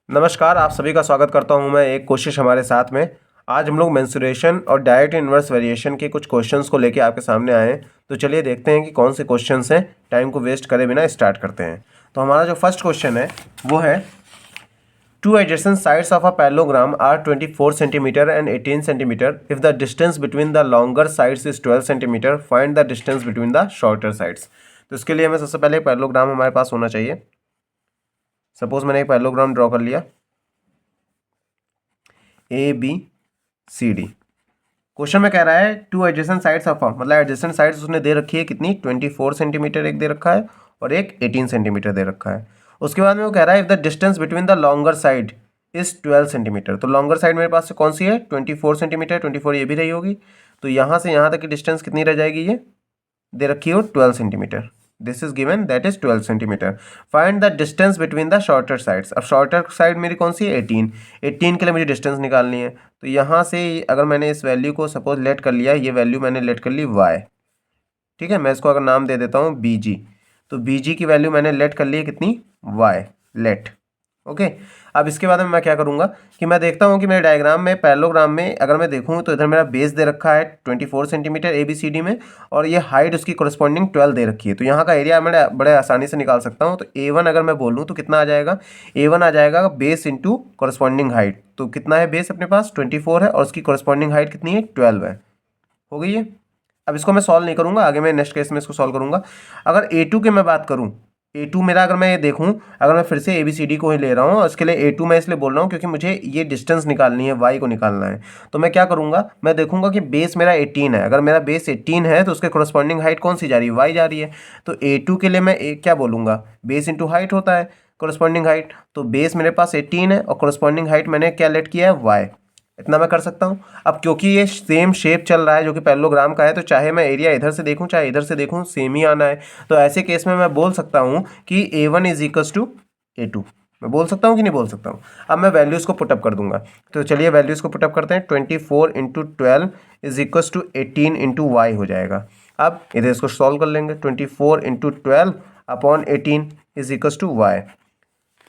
नमस्कार, आप सभी का स्वागत करता हूं मैं एक कोशिश हमारे साथ में। आज हम लोग मेंस्ट्रुएशन और डायरेक्ट इन्वर्स वेरिएशन के कुछ क्वेश्चंस को लेके आपके सामने आए हैं। तो चलिए देखते हैं कि कौन से क्वेश्चंस हैं। टाइम को वेस्ट करे बिना स्टार्ट करते हैं। तो हमारा जो फर्स्ट क्वेश्चन है वो है, two adjacent sides of a parallelogram are 24 centimetre and 18 centimetre. If the distance between the longer sides is 12 centimetre, find the distance between the shorter sides. तो इसके लिए हमें सबसे पहले पैरेललोग्राम हमारे पास होना चाहिए। सपोज मैंने एक पैरेललोग्राम ड्रॉ कर लिया, A B C D. Question में कह रहा है टू एडजेसेंट साइड्स ऑफ, मतलब एडजेसेंट साइड्स उसने दे रखी है कितनी, 24 सेंटीमीटर एक दे रखा है और एक 18 सेंटीमीटर दे रखा है। उसके बाद में वो कह रहा है if the distance between the longer side is 12 centimetre. तो लॉन्गर साइड मेरे पास से कौन सी है, 24 सेंटीमीटर, 24 ये भी रही होगी। तो यहाँ से यहाँ तक की डिस्टेंस कितनी रह जाएगी, ये दे रखी है 12 centimetre. This is given, that is 12 centimetre. Find the distance between the shorter sides. अब शॉर्टर साइड मेरी कौन सी है, 18 के लिए मुझे डिस्टेंस निकालनी है। तो यहाँ से अगर मैंने इस वैल्यू को सपोज लेट कर लिया, ये वैल्यू मैंने लेट कर ली y, ठीक है। मैं इसको अगर नाम दे देता हूँ bg, तो bg की वैल्यू मैंने लेट कर ली है कितनी, y लेट, ओके। अब इसके बाद में मैं क्या करूँगा कि मैं देखता हूँ कि मेरे डायग्राम में, पैरेललोग्राम में अगर मैं देखूँ तो इधर मेरा बेस दे रखा है 24 सेंटीमीटर ABCD में, और ये हाइट उसकी कोरस्पॉन्डिंग 12 दे रखी है। तो यहाँ का एरिया मैं बड़े आसानी से निकाल सकता हूँ। तो A1 अगर मैं बोलूँ तो कितना आ जाएगा, A1 आ जाएगा बेस इंटू कोरस्पॉन्डिंग हाइट। तो कितना है बेस अपने पास, 24 है, और उसकी कोरस्पॉन्डिंग हाइट कितनी है, 12 है। हो गई है। अब इसको मैं सॉल्व नहीं करूँगा, आगे मैं नेक्स्ट केस में इसको सॉल्व करूँगा। अगर A2 की मैं बात करूँ, A2 मेरा अगर मैं ये देखूँ, अगर मैं फिर से ABCD को ही ले रहा हूँ, और इसके लिए A2 मैं इसलिए बोल रहा हूँ क्योंकि मुझे ये डिस्टेंस निकालनी है, y को निकालना है। तो मैं क्या करूँगा, मैं देखूँगा कि बेस मेरा 18 है। अगर मेरा बेस 18 है तो उसके कोरस्पॉन्डिंग हाइट कौन सी जा रही है, y जा रही है। तो A2 के लिए मैं क्या बोलूँगा, बेस इंटू हाइट होता है कोरस्पॉन्डिंग हाइट। तो बेस मेरे पास 18 है और कोरस्पॉन्डिंग हाइट मैंने क्या लेट किया है, y। इतना मैं कर सकता हूँ। अब क्योंकि ये सेम शेप चल रहा है जो कि पैरेललोग्राम का है, तो चाहे मैं एरिया इधर से देखूँ चाहे इधर से देखूँ, सेम ही आना है। तो ऐसे केस में मैं बोल सकता हूँ कि A1 is equals to A2। मैं बोल सकता हूँ कि नहीं बोल सकता हूँ। अब मैं वैल्यूज़ को पुटअप कर दूंगा। तो चलिए वैल्यूज़ को पुटअप करते हैं। 24 into 12 is equals to 18 into Y हो जाएगा। अब इधर इसको सॉल्व कर लेंगे। 24 into 12 upon 18 is equals to Y.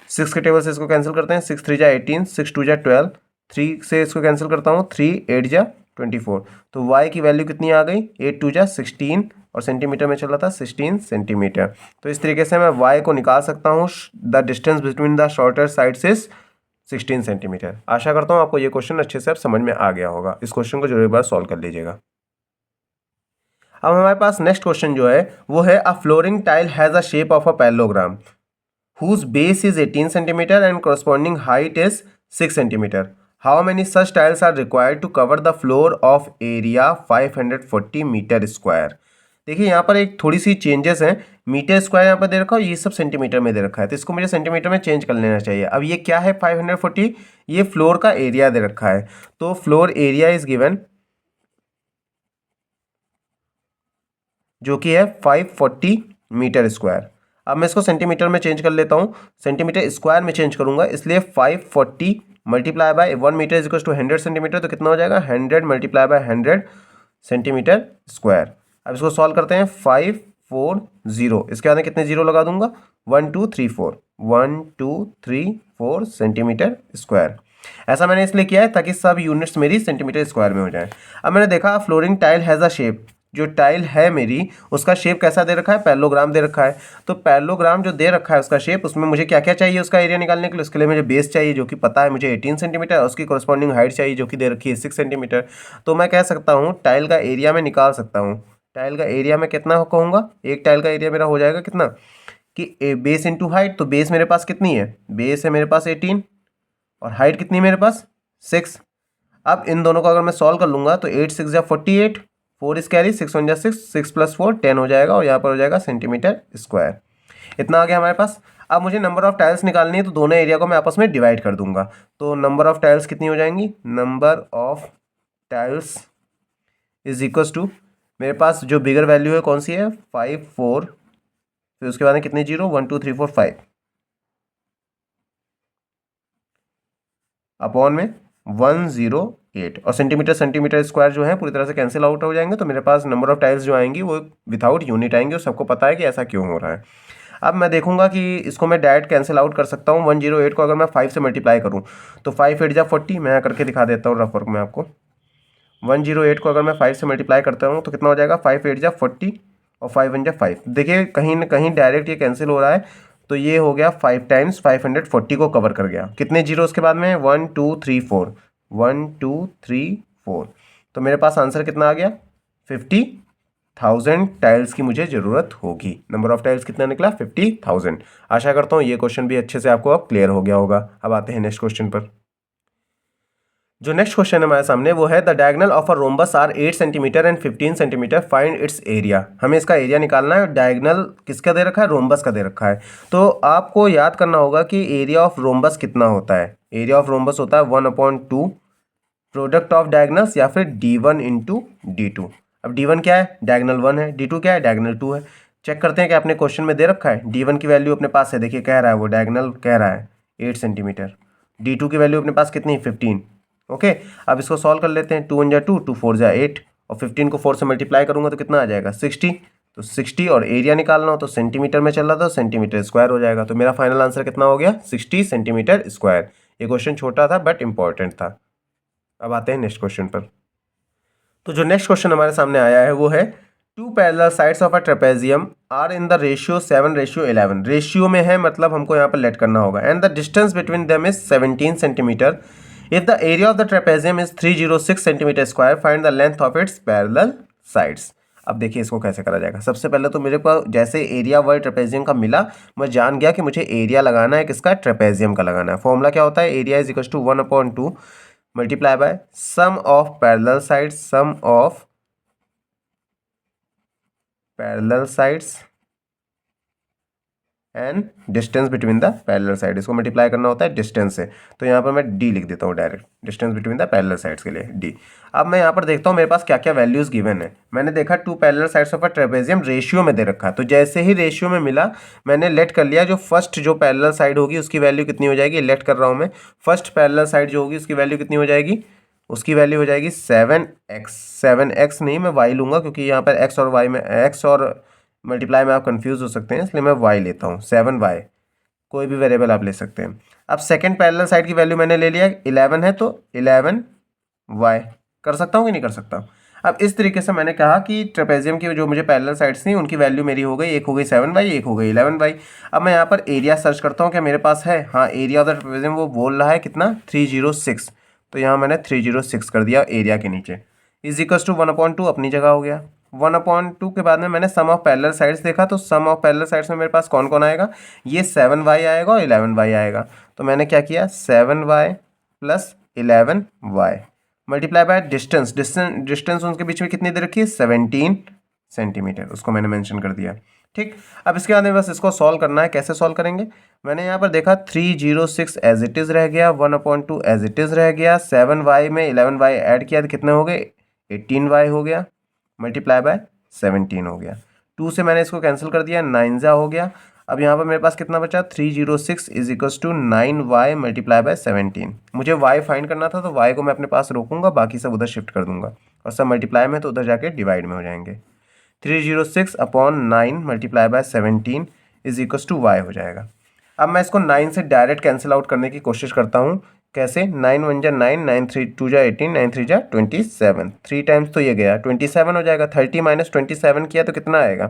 6 के टेबल से इसको कैंसिल करते हैं, 6 3 जा 18, 6 2 जा 12, 3 से इसको कैंसिल करता हूँ, 3 8 जा 24। तो y की वैल्यू कितनी आ गई, 8 2 जा 16, और सेंटीमीटर में चल रहा था 16 सेंटीमीटर। तो इस तरीके से मैं y को निकाल सकता हूँ। The distance between the shorter sides is 16 centimetre. आशा करता हूँ आपको ये क्वेश्चन अच्छे से अब समझ में आ गया होगा। इस क्वेश्चन को जरूर एक बार सॉल्व कर लीजिएगा। अब हमारे पास नेक्स्ट क्वेश्चन जो है वो है, a flooring tile has a shape of a parallelogram whose base is 18 centimeter and corresponding height is 6 centimeter. How many such tiles are required to cover the floor of area 540 meter square? देखिए यहाँ पर एक थोड़ी सी changes हैं। Metre square यहाँ पर दे रखा है, ये सब सेंटीमीटर में दे रखा है, तो इसको मुझे सेंटीमीटर में चेंज कर लेना चाहिए। अब ये क्या है, 540, ये फ्लोर का एरिया दे रखा है। तो फ्लोर एरिया इज गिवन, जो कि है 540 मीटर स्क्वायर। अब मैं इसको सेंटीमीटर में चेंज कर लेता हूँ, सेंटीमीटर स्क्वायर में चेंज करूंगा, इसलिए 540 multiply by 1 metre is equal to 100 centimetre. तो कितना हो जाएगा, 100 मल्टीप्लाई बाय 100 सेंटीमीटर स्क्वायर। अब इसको सॉल्व करते हैं, 540, इसके बाद में कितने जीरो लगा दूंगा, 1 2 3 4, 1 2 3 4 सेंटीमीटर स्क्वायर। ऐसा मैंने इसलिए किया है ताकि सब यूनिट्स मेरी सेंटीमीटर स्क्वायर में हो जाए। अब मैंने देखा flooring tile has a shape, जो टाइल है मेरी उसका शेप कैसा दे रखा है, पैरेललोग्राम दे रखा है। तो पैरेललोग्राम जो दे रखा है उसका शेप, उसमें मुझे क्या क्या चाहिए उसका एरिया निकालने के लिए, उसके लिए मुझे बेस चाहिए जो कि पता है मुझे 18 सेंटीमीटर, और उसकी कोरस्पॉन्डिंग हाइट चाहिए जो कि दे रखी है 6 सेंटीमीटर। तो मैं कह सकता हूँ टाइल का एरिया में निकाल सकता हूँ। टाइल का एरिया में कितना कहूँगा, एक टाइल का एरिया मेरा हो जाएगा कितना, कि बेस इंटू हाइट। तो बेस मेरे पास कितनी है, बेस है मेरे पास 18, और हाइट कितनी है मेरे पास 6। अब इन दोनों को अगर मैं सॉल्व कर लूँगा तो 8 6 जा 48, 4 इस कैरी, 6 1 जा 6, 6 + 4 10 हो जाएगा, और यहाँ पर हो जाएगा सेंटीमीटर स्क्वायर। इतना आ गया हमारे पास। अब मुझे नंबर ऑफ टाइल्स निकालनी है, तो दोनों एरिया को मैं आपस में डिवाइड कर दूंगा। तो नंबर ऑफ टाइल्स कितनी हो जाएंगी, number of tiles is equal to, मेरे पास जो बिगर वैल्यू है कौन सी है, 5 4, फिर उसके बाद में कितने जीरो, 1 2 3 4 5, अपॉन में 108, और सेंटीमीटर सेंटीमीटर स्क्वायर जो है पूरी तरह से कैंसिल आउट हो जाएंगे। तो मेरे पास नंबर ऑफ टाइल्स जो आएंगी वो विदाउट यूनिट आएंगे, और सबको पता है कि ऐसा क्यों हो रहा है। अब मैं देखूंगा कि इसको मैं डायरेक्ट कैंसिल आउट कर सकता हूँ। 108 को अगर मैं 5 से मल्टीप्लाई करूँ तो 5 8 जा 40, मैं करके दिखा देता हूँ रफ वर्क में आपको। 108 को अगर मैं 5 से मल्टीप्लाई करता हूँ तो कितना हो जाएगा, 5 8 जा 40 और 5 1 जा 5। देखिए कहीं ना कहीं डायरेक्ट ये कैंसिल हो रहा है, तो ये हो गया 5 टाइम्स 540 को कवर कर गया। कितने जीरो उसके बाद में, 1 2 3 4, 1 2 3 4। तो मेरे पास आंसर कितना आ गया, 50,000 टाइल्स की मुझे ज़रूरत होगी। नंबर ऑफ टाइल्स कितना निकला, 50,000। आशा करता हूँ ये क्वेश्चन भी अच्छे से आपको अब क्लियर हो गया होगा। अब आते हैं नेक्स्ट क्वेश्चन पर। जो नेक्स्ट क्वेश्चन है हमारे सामने वो है the diagonal of a rhombus are 8 centimetre and 15 centimetre, find its area. हमें इसका एरिया निकालना है। डायगोनल किसका दे रखा है, रोम्बस का दे रखा है। तो आपको याद करना होगा कि एरिया ऑफ रोम्बस कितना होता है। एरिया ऑफ रोम्बस होता है 1/2 प्रोडक्ट ऑफ डायगोनल्स या फिर d1 इंटू d2। अब d1 क्या है, डायगोनल 1 है, d2 क्या है, डायगोनल 2 है। चेक करते हैं कि आपने क्वेश्चन में दे रखा है। d1 की वैल्यू अपने पास है, देखिए कह रहा है वो डायगोनल कह रहा है 8 सेंटीमीटर। d2 की वैल्यू अपने पास कितनी, 15। ओके, अब इसको सॉल्व कर लेते हैं। 2 1 जा 2, 2 4 जा 8 और 15 को 4 से मल्टीप्लाई करूंगा तो कितना आ जाएगा, 60। तो 60 और एरिया निकालना हो तो सेंटीमीटर में चल रहा था, सेंटीमीटर स्क्वायर हो जाएगा। तो मेरा फाइनल आंसर कितना हो गया, 60 सेंटीमीटर स्क्वायर। ये क्वेश्चन छोटा था बट इंपॉर्टेंट था। अब आते हैं नेक्स्ट क्वेश्चन पर। तो जो नेक्स्ट क्वेश्चन हमारे सामने आया है वो है two parallel sides of a trapezium are in the ratio 7:11। Ratio में है मतलब हमको यहाँ पर लेट करना होगा। And the distance between them is 17 centimetre. If the area of the trapezium is 306 centimetre square, find the length of its parallel sides. अब देखिए इसको कैसे करा जाएगा। सबसे पहले तो मेरे को जैसे एरिया वर्ड ट्रेपेजियम का मिला, मैं जान गया कि मुझे एरिया लगाना है, किसका, ट्रेपेजियम का लगाना है। फॉर्मूला क्या होता है, area is equal to 1/2 multiply by sum of parallel sides, sum of parallel sides and distance between the parallel side. इसको मल्टीप्लाई करना होता है डिस्टेंस से, तो यहाँ पर मैं डी लिख देता हूँ direct, distance between the parallel sides के लिए डी। अब मैं यहाँ पर देखता हूँ मेरे पास क्या क्या वैल्यूज गिवन है। मैंने देखा two parallel sides of a trapezium ratio में दे रखा है, तो जैसे ही रेशियो में मिला मैंने लेट कर लिया। जो फर्स्ट जो पैरेलल साइड होगी उसकी वैल्यू कितनी हो जाएगी, लेट कर रहा हूँ मैं। फर्स्ट पैरेलल साइड जो होगी उसकी वैल्यू कितनी हो जाएगी, उसकी वैल्यू हो जाएगी 7x। 7x नहीं, मैं y लूँगा क्योंकि यहाँ पर x और y में x और मल्टीप्लाई में आप कंफ्यूज हो सकते हैं, इसलिए मैं y लेता हूँ। 7y, कोई भी वेरिएबल आप ले सकते हैं। अब सेकंड पैरेलल साइड की वैल्यू मैंने ले लिया, 11 है तो 11y कर सकता हूँ कि नहीं कर सकता। अब इस तरीके से मैंने कहा कि ट्रेपेजियम की जो मुझे पैरेलल साइड्स थी उनकी वैल्यू मेरी हो गई, एक हो गई 7y, एक हो गई 11y। अब मैं यहाँ पर एरिया सर्च करता हूँ, क्या मेरे पास है, हाँ एरिया ऑफ द ट्रेपेजियम वो बोल रहा है कितना, 306। तो यहाँ मैंने 306 कर दिया एरिया के नीचे। इज इक्वल्स टू 1/2 अपनी जगह हो गया। 1/2 के बाद में मैंने सम ऑफ पैरेलल साइड्स देखा, तो सम ऑफ पैरेलल साइड्स में मेरे पास कौन कौन आएगा, ये 7y आएगा और 11y आएगा। तो मैंने क्या किया, 7y plus 11y multiply by distance. Distance उनके बीच में कितनी दे रखी है, 17 सेंटीमीटर, उसको मैंने मेंशन कर दिया। ठीक, अब इसके बाद में बस इसको सॉल्व करना है। कैसे सॉल्व करेंगे, मैंने यहाँ पर देखा 306 एज इट इज़ रह गया, 1/2 एज इट इज़ रह गया, 7y में 11y ऐड किया तो कितने हो गए, 18y हो गया, मल्टीप्लाई बाय 17 हो गया। 2 से मैंने इसको कैंसिल कर दिया, 9 हो गया। अब यहाँ पर मेरे पास कितना बचा, 306 is equals to 9y multiply by 17। मुझे y फाइंड करना था तो y को मैं अपने पास रोकूंगा, बाकी सब उधर शिफ्ट कर दूंगा, और सब मल्टीप्लाई में तो उधर जाके डिवाइड में हो जाएंगे। 306 upon 9 multiply by 17 is equals to y हो जाएगा। अब मैं इसको 9 से डायरेक्ट कैंसिल आउट करने की कोशिश करता हूँ। कैसे, 9 1 जा 9, 9 3 2 जा 18, 9 3 जा 27, 3 टाइम्स तो ये गया 27 हो जाएगा। 30 माइनस 27 किया तो कितना आएगा,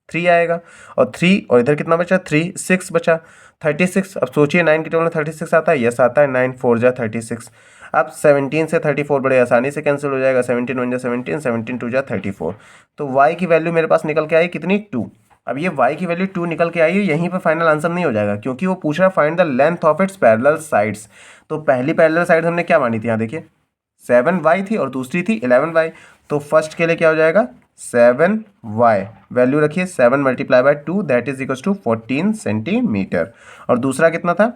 3 आएगा। और 3 और इधर कितना बचा, 3 6 बचा, 36। अब सोचिए 9 की टेबल में 36 आता है, यस आता है, 9 4 जा 36। अब 17 से 34 बड़े आसानी से कैंसिल हो जाएगा, 17 1 जा 17, 17 2 जा 34। तो y की वैल्यू मेरे पास निकल के आई कितनी, 2। अब ये y की वैल्यू 2 निकल के आई है, यहीं पर फाइनल आंसर नहीं हो जाएगा क्योंकि वो पूछ रहा है find the length of its parallel sides. तो पहली पैरेलल साइड हमने क्या मानी थी, यहाँ देखिए 7y थी और दूसरी थी 11y। तो फर्स्ट के लिए क्या हो जाएगा, 7y वैल्यू रखिए, 7 multiply by 2 that is equals to 14 centimetre. और दूसरा कितना था,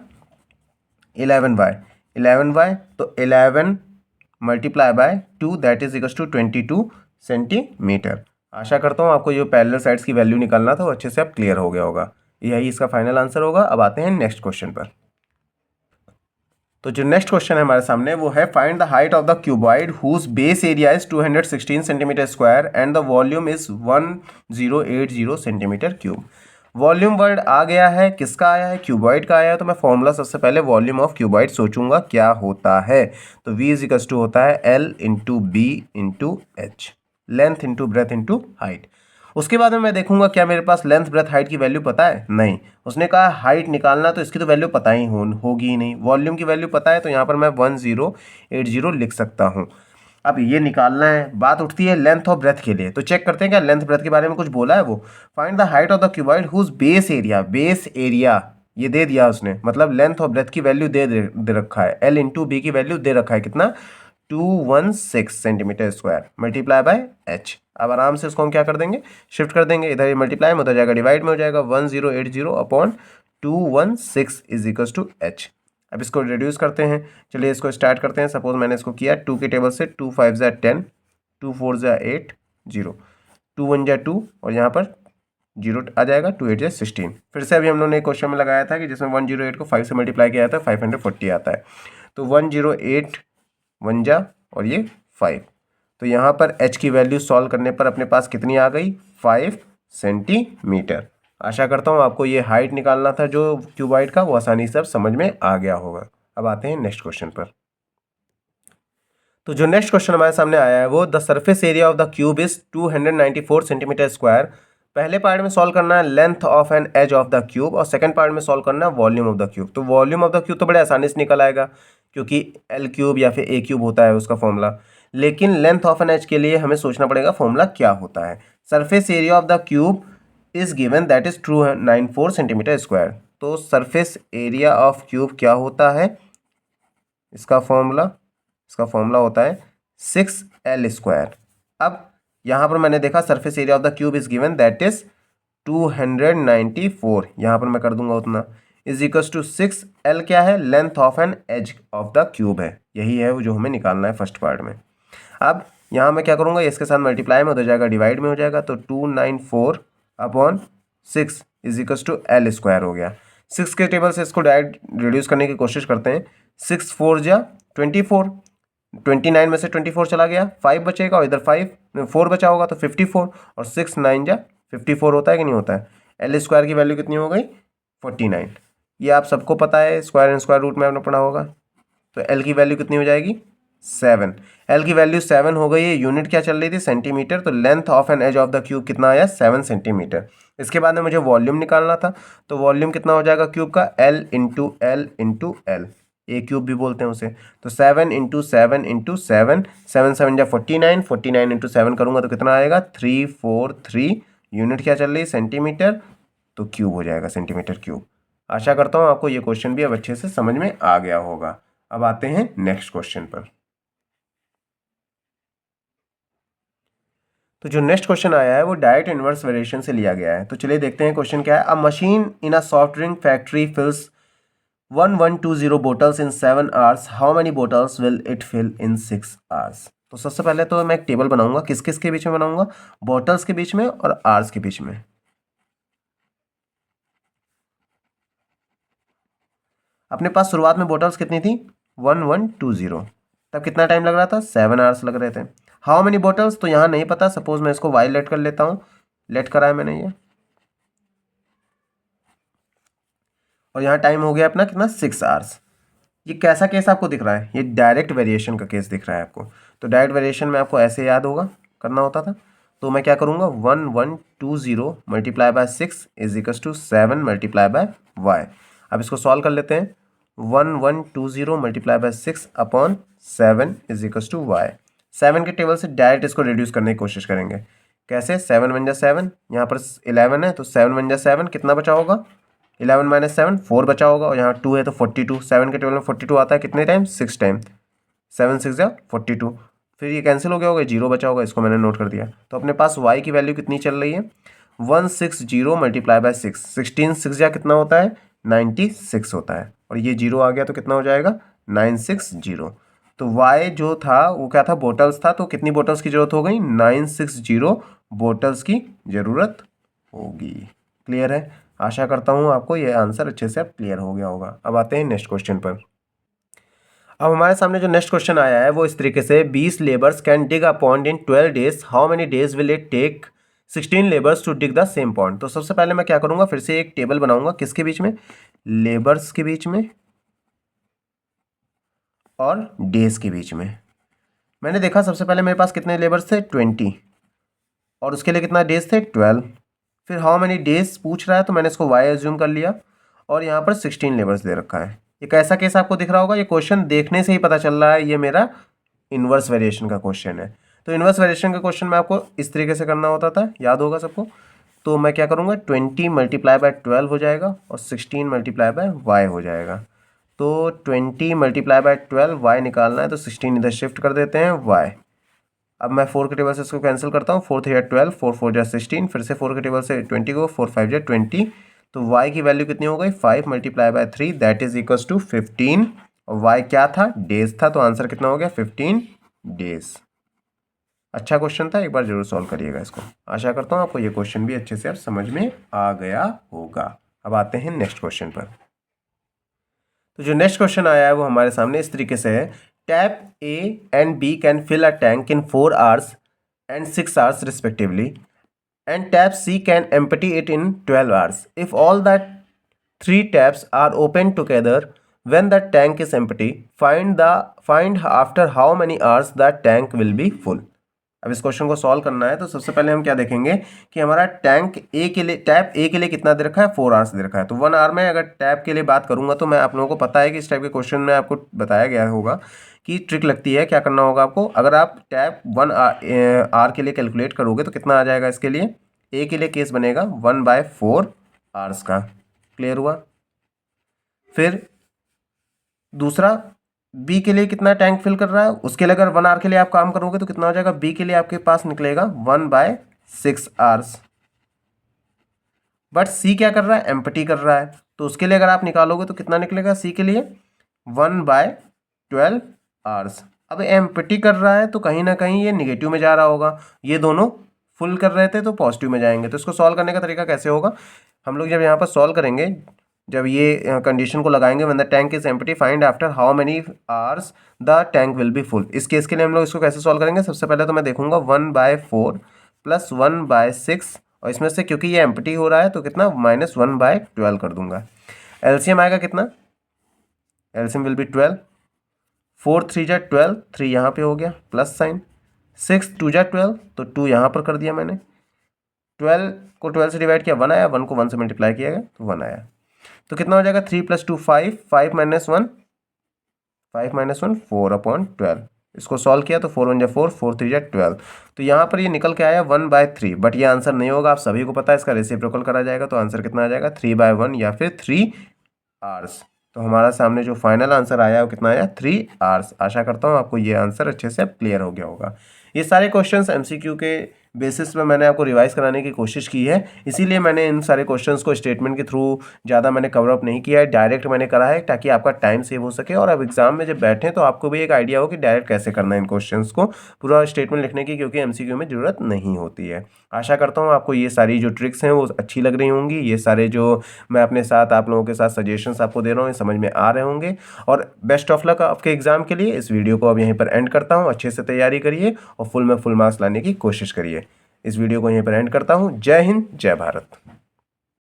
11y, तो 11 multiply by 2 that is equals to 22 centimetre. आशा करता हूँ आपको जो पैरेलल साइड्स की वैल्यू निकालना था वो अच्छे से अब क्लियर हो गया होगा। यही इसका फाइनल आंसर होगा। अब आते हैं नेक्स्ट क्वेश्चन पर। तो जो नेक्स्ट क्वेश्चन है हमारे सामने वो है find the height of the cuboid whose base area is 216 centimetre square and the volume is 1080 centimetre cube. Volume word आ गया है, किसका आया है, क्यूबॉइड का आया है, तो मैं फॉर्मूला सबसे पहले वॉल्यूम ऑफ क्यूबॉइड सोचूंगा क्या होता है। तो V इज इक्वल टू होता है L into B into H, length into breadth into height. उसके बाद में मैं देखूंगा क्या मेरे पास लेंथ ब्रेथ हाइट की वैल्यू पता है, नहीं। उसने कहा हाइट निकालना, तो इसकी तो वैल्यू पता ही होगी ही नहीं। वॉल्यूम की वैल्यू पता है, तो यहाँ पर मैं 1080 लिख सकता हूँ। अब ये निकालना है, बात उठती है लेंथ ऑफ ब्रेथ के लिए, तो चेक करते हैं क्या लेंथ ब्रेथ के बारे में कुछ बोला है वो। Find the height of the cuboid whose base area, base area ये दे दिया उसने, मतलब लेंथ ऑफ ब्रेथ की वैल्यू दे रखा है, L इंटू बी की वैल्यू दे रखा है कितना, 216 centimetre square multiply by H. अब आराम से इसको हम क्या कर देंगे, शिफ्ट कर देंगे, इधर ये मल्टीप्लाई में उधर जाएगा डिवाइड में हो जाएगा, 1080 upon 216 is equal to H. अब इसको रिड्यूस करते हैं, चलिए इसको स्टार्ट करते हैं। सपोज मैंने इसको किया 2 के टेबल से, 2 5 ज़ा 10, 2 4 ज़ा 8 0, 2 1 ज़ा 2 और यहाँ पर 0 आ जाएगा, 2 8 ज़ा 16। फिर से अभी हम लोगों ने एक क्वेश्चन में लगाया था कि जिसमें 108 को 5 से मल्टीप्लाई किया जाता है 540 आता है, तो 108 1 जा और ये 5, तो यहाँ पर h की वैल्यू सॉल्व करने पर अपने पास कितनी आ गई, 5 सेंटीमीटर। आशा करता हूँ आपको ये हाइट निकालना था जो क्यूबॉइड का, वो आसानी से अब समझ में आ गया होगा। अब आते हैं नेक्स्ट क्वेश्चन पर। तो जो नेक्स्ट क्वेश्चन हमारे सामने आया है वो the surface area of the cube is 294 centimetre square. पहले पार्ट में सॉल्व करना है length of an edge of the cube और सेकंड पार्ट में सॉल्व करना है वॉल्यूम ऑफ द क्यूब। तो वॉल्यूम ऑफ द क्यूब तो बड़े आसानी से निकल आएगा क्योंकि एल क्यूब या फिर ए क्यूब होता है उसका फॉर्मूला, लेकिन लेंथ ऑफ एन एज के लिए हमें सोचना पड़ेगा फॉर्मूला क्या होता है। Surface area of the cube is given that is 294 centimetre square. तो सरफेस एरिया ऑफ क्यूब क्या होता है, इसका फॉर्मूला होता है 6L स्क्वायर। अब यहाँ पर मैंने देखा surface area of the cube is given that is 294, यहाँ पर मैं कर दूंगा उतना, इज इक्वल टू 6L क्या है, length of an edge of the cube है, यही है वो जो हमें निकालना है फर्स्ट पार्ट में। अब यहाँ मैं क्या करूँगा, इसके साथ मल्टीप्लाई में हो जाएगा, डिवाइड में हो जाएगा, तो 294 upon 6 is equal to L square हो गया। 6 के टेबल से इसको डायरेक्ट रिड्यूस करने की कोशिश करते हैं, 6 4 जा 24, 29 में से 24 चला गया, 5 बचेगा और इधर 4 बचा होगा तो 54, और 6 9 जा 54 होता है कि नहीं होता है। L स्क्वायर की वैल्यू कितनी हो गई, 49। ये आप सबको पता है, स्क्वायर एंड स्क्वायर रूट में आपने पढ़ा होगा। तो L की वैल्यू कितनी हो जाएगी, 7। L की वैल्यू 7 हो गई है, यूनिट क्या चल रही थी, सेंटीमीटर, तो length of an edge of the cube कितना आया, 7 सेंटीमीटर। इसके बाद में मुझे वॉल्यूम निकालना था, तो वॉल्यूम कितना हो जाएगा क्यूब का, L into L into L, a cube भी बोलते हैं उसे। तो 7 इंटू 7 इंटू 7, 7 7 जा 49, 49 इंटू 7 करूँगा तो कितना आएगा, 343। यूनिट क्या चल रही है, सेंटीमीटर, तो क्यूब हो जाएगा, सेंटीमीटर क्यूब। आशा करता हूँ आपको ये क्वेश्चन भी अब अच्छे से समझ में आ गया होगा। अब आते हैं नेक्स्ट क्वेश्चन पर। तो जो नेक्स्ट क्वेश्चन आया है वो डायरेक्ट इनवर्स वेरिएशन से लिया गया है। तो चलिए देखते हैं क्वेश्चन क्या है। A machine in a soft drink factory fills 1120 bottles in 7 hours, how many bottles will it fill in 6 hours. तो सबसे पहले तो मैं एक टेबल बनाऊंगा, किस किस के बीच में बनाऊंगा, बोटल्स के बीच में और आवर्स के बीच में। अपने पास शुरुआत में बोटल्स कितनी थी, 1120, तब कितना टाइम लग रहा था, 7 आवर्स लग रहे थे। हाउ मेनी बोटल्स तो यहाँ नहीं पता, सपोज मैं इसको वाई लेट कर लेता हूँ, लेट करा है मैंने ये, और यहाँ टाइम हो गया अपना कितना, 6 आवर्स। ये कैसा केस आपको दिख रहा है, ये डायरेक्ट वेरिएशन का केस दिख रहा है आपको। तो डायरेक्ट वेरिएशन में आपको ऐसे याद होगा करना होता था। तो मैं क्या करूँगा, 1120 multiply by 6 is equal to 7 multiply by y. अब इसको सॉल्व कर लेते हैं, 1120 multiply by 6 upon 7 is equal to y. 7 के टेबल से डायरेक्ट इसको रिड्यूस करने की कोशिश करेंगे। कैसे, 7 1 जा 7, यहाँ पर 11 है तो 7 1 जा 7, कितना बचा होगा, 11 माइनस 7 4 बचा होगा, और यहाँ 2 है तो 42, 7 के टेबल में 42 आता है कितने टाइम, 6 टाइम, 7 6 जा 42, फिर ये कैंसिल हो गया होगा, 0 बचा होगा, इसको मैंने नोट कर दिया। तो अपने पास y की वैल्यू कितनी चल रही है, 160 मल्टीप्लाई बाय 6, 16 6 जा कितना होता है, 96 होता है, और ये 0 आ गया तो कितना हो जाएगा, 960। तो y जो था वो क्या था, बोटल्स था, तो कितनी बोटल्स की जरूरत हो गई, 960 बोटल्स की जरूरत होगी। क्लियर है, आशा करता हूँ आपको ये आंसर अच्छे से क्लियर हो गया होगा। अब आते हैं नेक्स्ट क्वेश्चन पर। अब हमारे सामने जो नेक्स्ट क्वेश्चन आया है वो इस तरीके से, 20 labours can dig a pond in 12 days, how many days will it take 16 labours to dig the same point. तो सबसे पहले मैं क्या करूँगा, फिर से एक टेबल बनाऊंगा, किसके बीच में, लेबर्स के बीच में और डेज के बीच में। मैंने देखा सबसे पहले मेरे पास कितने लेबर्स थे, 20, और उसके लिए कितना डेज थे, 12। फिर हाउ मैनी डेज पूछ रहा है तो मैंने इसको वाई एज्यूम कर लिया, और यहाँ पर 16 लेबर्स दे रखा है। एक ऐसा केस आपको दिख रहा होगा, ये क्वेश्चन देखने से ही पता चल रहा है ये मेरा इन्वर्स वेरिएशन का क्वेश्चन है। तो इन्वर्स वेरिएशन का क्वेश्चन में आपको इस तरीके से करना होता था, याद होगा सबको। तो मैं क्या करूँगा, 20 मल्टीप्लाई बाय 12 हो जाएगा और 16 मल्टीप्लाई बाय वाई हो जाएगा। तो 20 मल्टीप्लाई बाय 12 वाई निकालना है, तो 16 इधर शिफ्ट कर देते हैं वाई। अब मैं 4 के टेबल से इसको कैंसिल करता हूँ, 4 3 या 12, 4 4 जा 16, फिर से 4 के टेबल से 20 को 4 5 जा 20। तो y की वैल्यू कितनी हो गई, 5 multiply by 3 that is equals to 15। और y क्या था, डेज था, तो आंसर कितना हो गया, 15 डेज। अच्छा क्वेश्चन था, एक बार जरूर सॉल्व करिएगा इसको। आशा करता हूँ आपको ये क्वेश्चन भी अच्छे से अब समझ में आ गया होगा। अब आते हैं नेक्स्ट क्वेश्चन पर। तो जो नेक्स्ट क्वेश्चन आया है वो हमारे सामने इस तरीके से है, tap A and B can fill a tank in 4 hours and 6 hours respectively, and tap C can empty it in 12 hours. If all that 3 taps are open together when the tank is empty, find after how many hours the tank will be full. अब इस question को solve करना है तो सबसे पहले हम क्या देखेंगे कि हमारा टैंक ए के लिए, टैप ए के लिए कितना दे रखा है, 4 hours दे रखा है। तो 1 hour में अगर टैप के लिए बात करूंगा तो मैं आप लोगों को पता है कि इस टाइप के क्वेश्चन में आपको बताया गया होगा कि ट्रिक लगती है, क्या करना होगा आपको। अगर आप टैप 1 hour के लिए कैलकुलेट करोगे तो कितना आ जाएगा, इसके लिए ए के लिए केस बनेगा 1/4 hours का। क्लियर हुआ। फिर दूसरा, बी के लिए कितना टैंक फिल कर रहा है, उसके लिए अगर 1 hour के लिए आप काम करोगे तो कितना हो जाएगा, बी के लिए आपके पास निकलेगा 1/6 hours। बट सी क्या कर रहा है, एम्प्टी कर रहा है, तो उसके लिए अगर आप निकालोगे तो कितना निकलेगा, सी के लिए 1/12 hours। अब एम्प्टी कर रहा है तो कहीं ना कहीं ये निगेटिव में जा रहा होगा, ये दोनों फुल कर रहे थे तो पॉजिटिव में जाएंगे। तो इसको सॉल्व करने का तरीका कैसे होगा, हम लोग जब यहाँ पर सॉल्व करेंगे, जब ये कंडीशन को लगाएंगे, when the tank is empty find after how many hours the tank will be full. इस केस के लिए हम लोग इसको कैसे सॉल्व करेंगे, सबसे पहले तो मैं देखूंगा 1/4 प्लस 1/6, और इसमें से क्योंकि ये एम्प्टी हो रहा है तो कितना, -1/12 कर दूंगा। एलसीएम आएगा कितना, एलसीएम विल बी 12, 4 3 जा 12, 3 यहाँ पे हो गया प्लस साइन, 6 2 जा 12, तो 2 यहाँ पर कर दिया मैंने, 12 को 12 से डिवाइड किया 1 आया, 1 को 1 से मल्टीप्लाई किया गया तो 1 आया। तो कितना हो जाएगा, 3 + 2 5, 5 - 1 4/12। इसको सॉल्व किया तो 4 1 जा 4, 4 3 जा 12। तो यहाँ पर ये निकल के आया 1/3, बट ये आंसर नहीं होगा, आप सभी को पता है, इसका रेसिप्रोकल करा जाएगा तो आंसर कितना आ जाएगा, 3/1 या फिर 3 hours। तो हमारा सामने जो फाइनल आंसर आया वो कितना आया, 3 hours। आशा करता हूँ आपको ये आंसर अच्छे से क्लियर हो गया होगा। ये सारे क्वेश्चंस एमसीक्यू के बेसिस पे मैंने आपको रिवाइज कराने की कोशिश की है, इसीलिए मैंने इन सारे क्वेश्चंस को स्टेटमेंट के थ्रू ज़्यादा मैंने कवर अप नहीं किया है, डायरेक्ट मैंने करा है ताकि आपका टाइम सेव हो सके और अब एग्जाम में जब बैठें तो आपको भी एक आइडिया हो कि डायरेक्ट कैसे करना है इन क्वेश्चंस को, पूरा स्टेटमेंट लिखने की, क्योंकि एमसीक्यू में ज़रूरत नहीं होती है। आशा करता हूँ आपको ये सारी जो ट्रिक्स हैं वो अच्छी लग रही होंगी, ये सारे जो मैं अपने साथ आप लोगों के साथ सजेशंस आपको दे रहा हूँ ये समझ में आ रहे होंगे। और बेस्ट ऑफ लक आपके एग्जाम के लिए। इस वीडियो को अब यहीं पर एंड करता हूँ, अच्छे से तैयारी करिए और फुल में फुल मार्क्स लाने की कोशिश करिए। इस वीडियो को यहीं पर एंड करता हूँ। जय हिंद, जय भारत।